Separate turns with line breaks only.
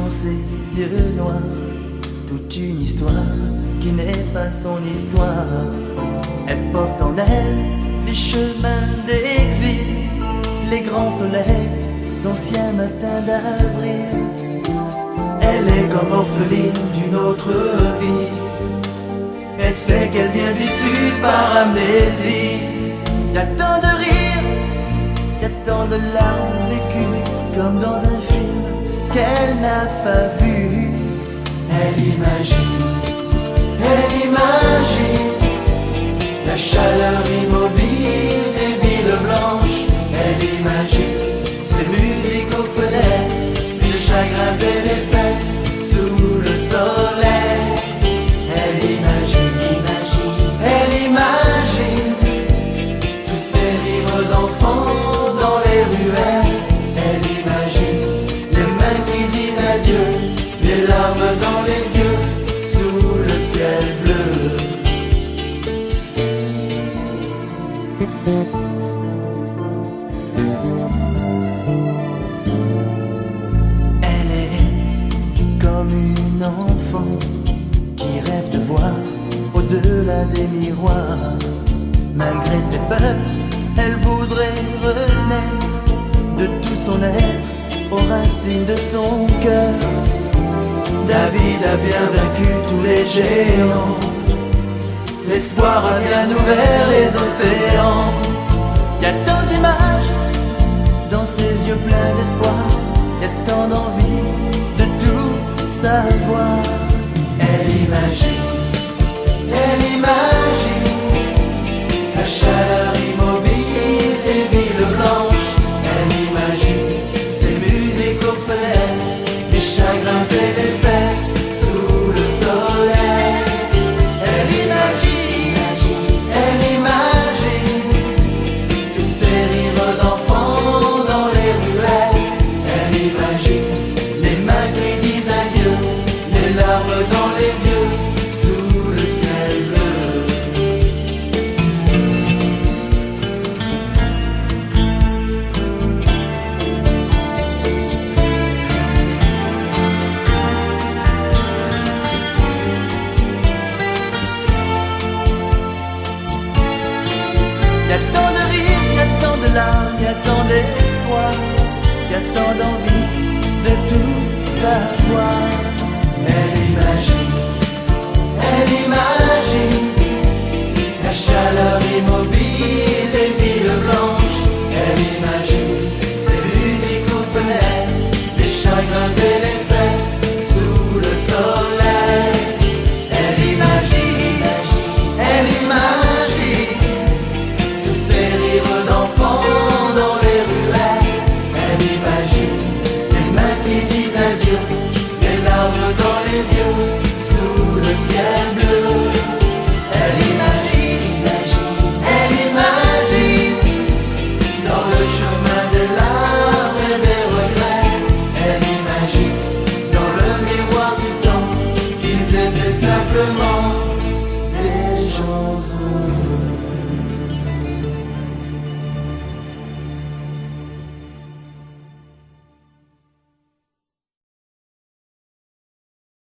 dans ses yeux noirs toute une histoire qui n'est pas son histoire. Elle porte en elle les chemins d'exil, les grands soleils d'anciens matins d'avril. Elle est comme orpheline d'une autre vie. Elle sait qu'elle vient du sud par amnésie. Y a tant de rires, y a tant de larmes vécues, comme dans un film qu'elle n'a pas vu. Elle imagine la chaleur immobile des villes blanches. Elle imagine ces musiques aux fenêtres, les chagrins et les fêtes sous le soleil. Elle imagine tous ces rires d'enfants dans les ruelles. Elle imagine les mains qui disent adieu, les larmes dans les yeux sous le ciel bleu. Elle est comme une enfant qui rêve de voir au-delà des miroirs. Malgré ses peurs, elle voudrait renaître de tout son être aux racines de son cœur. David a bien vaincu tous les géants, l'espoir a bien ouvert les océans.